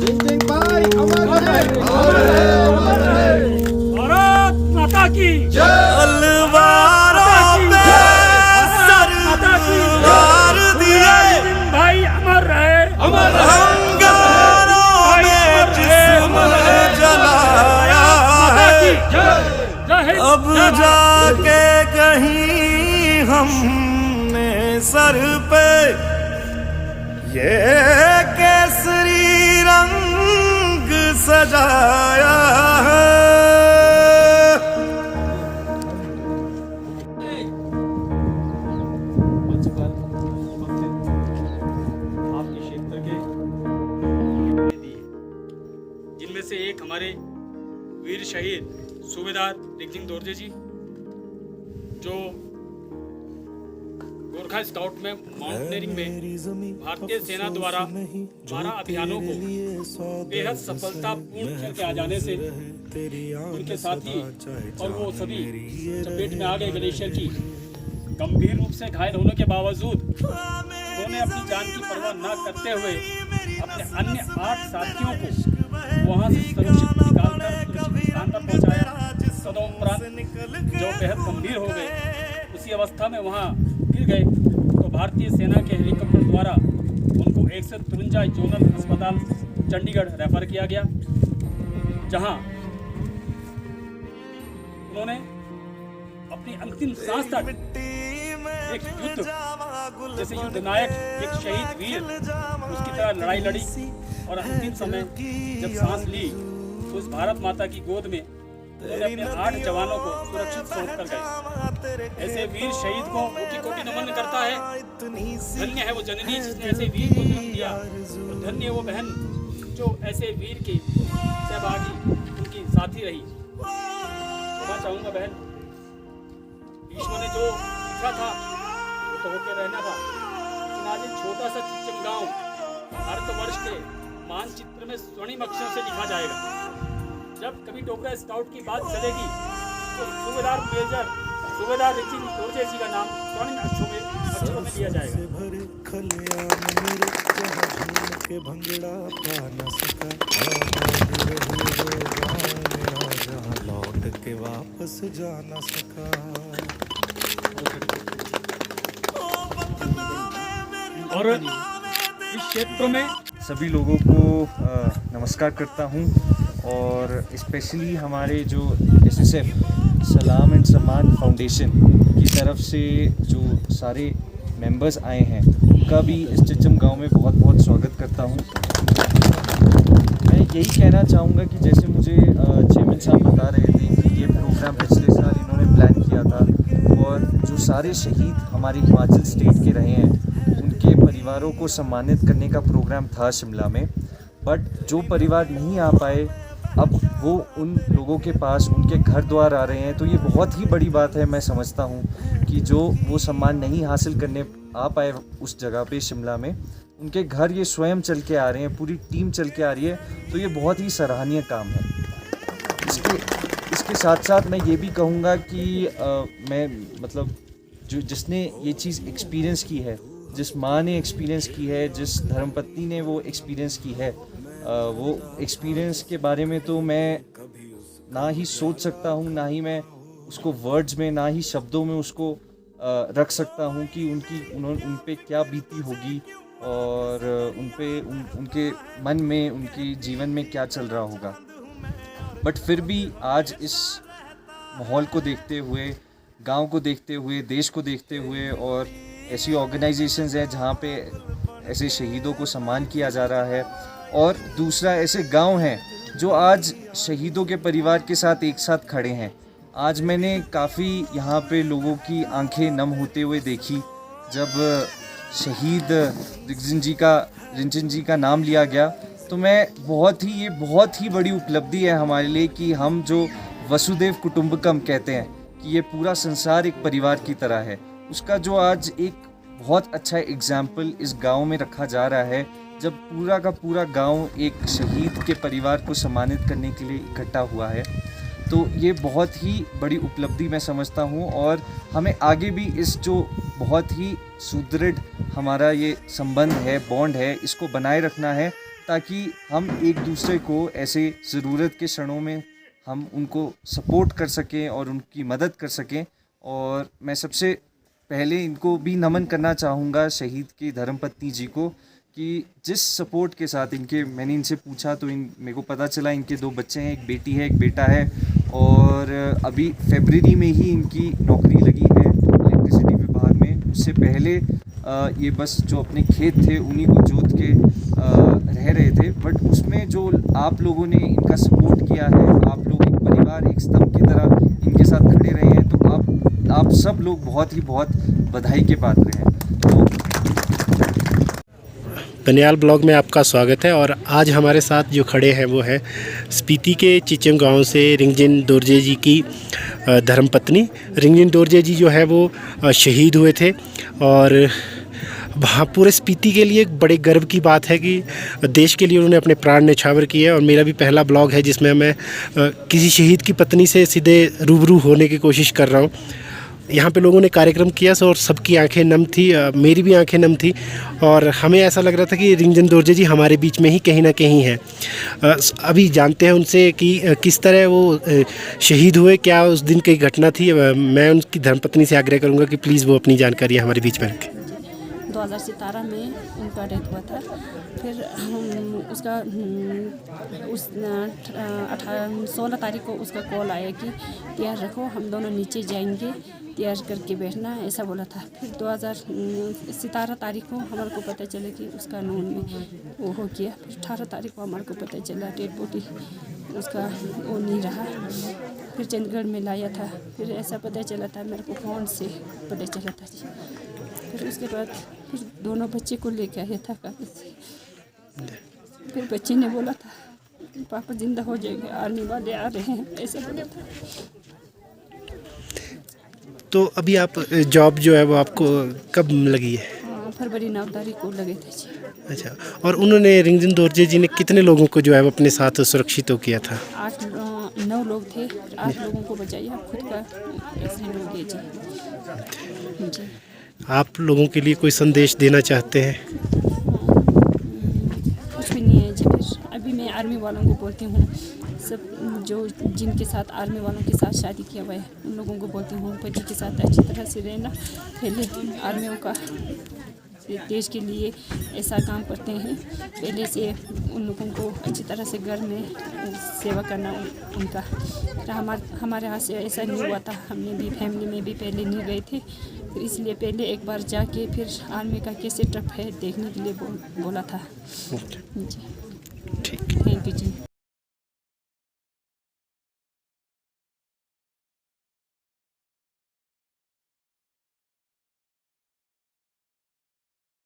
रिंचिंग भाई अमर रहे। भारत माता की तलवारों पे सर मार दिए, भाई अमर रहे। अंगारों में जिस्म जलाया है, अब जाके कहीं हमने सर पे ये केसरी रंग सजाया है। आपके क्षेत्र के दिए, जिनमें से एक हमारे वीर शहीद सूबेदार रिगजिंग दोरजे जी, जो गोरखा स्काउट में माउंटेनियरिंग में भारतीय सेना द्वारा 12 अभियानों को बेहद सफलतापूर्ण करके आ जाने से उनके साथी और वो सभी चपेट में आ गए ग्लेशियर की। गंभीर रूप से घायल होने के बावजूद उन्होंने अपनी जान की परवाह न करते हुए अपने अन्य 8 साथियों को वहां से सुरक्षित निकालकर सुरक्षित स्थान पर पहुंचाया। तदुपरांत जो बेहद गंभीर हो गए, उसी अवस्था में वहां गिर गए तो भारतीय सेना के हेलीकॉप्टर द्वारा उनको 153 जोनल अस्पताल चंडीगढ़ रेफर किया गया, जहां उन्होंने अपनी अंतिम सांस तक एक युद्ध जैसे युद्ध नायक, एक शहीद वीर उसकी तरह लड़ाई लड़ी और अंतिम समय जब सांस ली तो उस भारत माता की गोद में उन्होंने अपने 8 जवानों को सुरक्षित सौंप कर गए। ऐसे वीर शहीद को कोटि कोटि नमन करता है। धन्य है वो जननी जिसने ऐसे वीर को जन्म दिया, और धन्य है वो बहन जो ऐसे वीर की सहभागी, उनकी साथी रही। मैं चाहूँगा बहन, भीष्म ने जो लिखा था वो तो होके रहना था, लेकिन आज एक छोटा सा चिचम गांव भारतवर्ष के मानचित्र में स्वर्णिम अक्षरों से लिखा जाएगा। जब कभी डोगरा स्काउट की बात चलेगी तो सूबेदार मेजर सूबेदार रिगजिंग दोरजे जी का नाम स्वर्णिम अक्षरों में लिया जाएगा। लौट के वापस जा न सका। और इस क्षेत्र में सभी लोगों को नमस्कार करता हूं, और स्पेशली हमारे जो एसएसएफ सलाम एंड सम्मान फाउंडेशन की तरफ से जो सारे मेंबर्स आए हैं, उनका भी इस चिचम गांव में बहुत बहुत स्वागत करता हूं। मैं यही कहना चाहूँगा कि जैसे मुझे चेयरमैन साहब बता रहे थे कि ये प्रोग्राम पिछले साल इन्होंने प्लान किया था, और जो सारे शहीद हमारे हिमाचल स्टेट के रहे हैं उनके परिवारों को सम्मानित करने का प्रोग्राम था शिमला में। बट जो परिवार नहीं आ पाए, अब वो उन लोगों के पास उनके घर द्वार आ रहे हैं, तो ये बहुत ही बड़ी बात है। मैं समझता हूँ कि जो वो सम्मान नहीं हासिल करने आ पाए उस जगह पे शिमला में, उनके घर ये स्वयं चल के आ रहे हैं, पूरी टीम चल के आ रही है, तो ये बहुत ही सराहनीय काम है। इसके साथ साथ मैं ये भी कहूँगा कि मैं मतलब जिसने ये चीज़ एक्सपीरियंस की है, जिस माँ ने एक्सपीरियंस की है, जिस धर्मपत्नी ने वो एक्सपीरियंस की है, वो एक्सपीरियंस के बारे में तो मैं ना ही सोच सकता हूँ, ना ही मैं उसको वर्ड्स में, ना ही शब्दों में उसको रख सकता हूँ कि उन पे क्या बीती होगी, और उनके मन में, उनके जीवन में क्या चल रहा होगा। बट फिर भी आज इस माहौल को देखते हुए, गांव को देखते हुए, देश को देखते हुए, और ऐसी ऑर्गेनाइजेशंस हैं जहाँ पे ऐसे शहीदों को सम्मान किया जा रहा है, और दूसरा ऐसे गांव हैं जो आज शहीदों के परिवार के साथ एक साथ खड़े हैं। आज मैंने काफ़ी यहाँ पे लोगों की आंखें नम होते हुए देखी जब शहीद रिंचन जी का नाम लिया गया, तो मैं ये बहुत ही बड़ी उपलब्धि है हमारे लिए कि हम जो वसुदेव कुटुंबकम कहते हैं कि ये पूरा संसार एक परिवार की तरह है, उसका जो आज एक बहुत अच्छा एग्जाम्पल इस गांव में रखा जा रहा है, जब पूरा का पूरा गांव एक शहीद के परिवार को सम्मानित करने के लिए इकट्ठा हुआ है। तो ये बहुत ही बड़ी उपलब्धि मैं समझता हूँ, और हमें आगे भी इस जो बहुत ही सुदृढ़ हमारा ये संबंध है, बॉन्ड है, इसको बनाए रखना है, ताकि हम एक दूसरे को ऐसे ज़रूरत के क्षणों में हम उनको सपोर्ट कर सकें और उनकी मदद कर सकें। और मैं सबसे पहले इनको भी नमन करना चाहूँगा शहीद की धर्मपत्नी जी को कि जिस सपोर्ट के साथ मैंने इनसे पूछा तो मेरे को पता चला इनके 2 बच्चे हैं, एक बेटी है एक बेटा है, और अभी फरवरी में ही इनकी नौकरी लगी है इलेक्ट्रिसिटी विभाग में। उससे पहले ये बस जो अपने खेत थे उन्हीं को जोत के रह रहे थे, बट उसमें जो आप लोगों ने इनका सपोर्ट किया है, आप लोग एक परिवार एक स्तंभ की तरह इनके साथ खड़े रहे हैं, तो आप सब लोग बहुत बधाई के पात्र हैं। तो बनियाल ब्लॉग में आपका स्वागत है। और आज हमारे साथ जो खड़े हैं वो है स्पीति के चिचम गांव से रिंगजिन दोरजे जी की धर्मपत्नी। रिंगजिन दोरजे जी जो है वो शहीद हुए थे, और वहाँ पूरे स्पीति के लिए एक बड़े गर्व की बात है कि देश के लिए उन्होंने अपने प्राण न्यौछावर किए। और मेरा भी पहला ब्लॉग है जिसमें मैं किसी शहीद की पत्नी से सीधे रूबरू होने की कोशिश कर रहा हूँ। यहाँ पे लोगों ने कार्यक्रम किया और सबकी आंखें नम थी, मेरी भी आंखें नम थी, और हमें ऐसा लग रहा था कि रिंगजिन दोरजे जी हमारे बीच में ही कहीं ना कहीं हैं। अभी जानते हैं उनसे कि किस तरह वो शहीद हुए, क्या उस दिन की घटना थी। मैं उनकी धर्मपत्नी से आग्रह करूँगा कि प्लीज़ वो अपनी जानकारी हमारे बीच में रखें। 2017 में उनका डेथ हुआ था। फिर हम उसका 16 तारीख को उसका कॉल आया कि तैयार रखो, हम दोनों नीचे जाएंगे, तैयार करके बैठना, ऐसा बोला था। फिर 17 तारीख को हमारे को पता चला कि उसका नून में वो हो गया। फिर 18 तारीख को हमारे को पता चला डेड बॉडी उसका वो नहीं रहा। फिर चंडीगढ़ में लाया था, फिर ऐसा पता चला था, मेरे को फ़ोन से पता चला था जी। फिर उसके बाद फिर दोनों बच्चे को लेके आया था कागज से। फिर बच्चे ने बोला था पापा जिंदा हो जाएंगे, आर्मी वाले आ रहे हैं, ऐसा बोला था। तो अभी आप जॉब जो है वो आपको कब लगी है? फरवरी 9 तारीख को लगे थे जी। अच्छा, और उन्होंने रिंगजिन दोरजे जी ने कितने लोगों को जो है वो अपने साथ सुरक्षित हो किया था? 9 लोग थे, 8 लोगों को बचाया, खुद का एक्सीडेंट हो गया जी। आप लोगों के लिए कोई संदेश देना चाहते हैं? कुछ भी नहीं है जी। फिर अभी मैं आर्मी वालों को बोलती हूँ, सब जो जिनके साथ आर्मी वालों के साथ शादी किया हुआ है उन लोगों को बोलती हूँ पति के साथ अच्छी तरह से रहना। पहले आर्मियों का देश के लिए ऐसा काम करते हैं, पहले से उन लोगों को अच्छी तरह से घर में सेवा करना उनका। हमारे यहाँ से ऐसा नहीं हुआ था, हमने भी फैमिली में भी पहले नहीं गए थे, तो इसलिए पहले एक बार जाके फिर आर्मी का कैसे ट्रिप है देखने के लिए बोला था जी। ठीक, थैंक यू जी।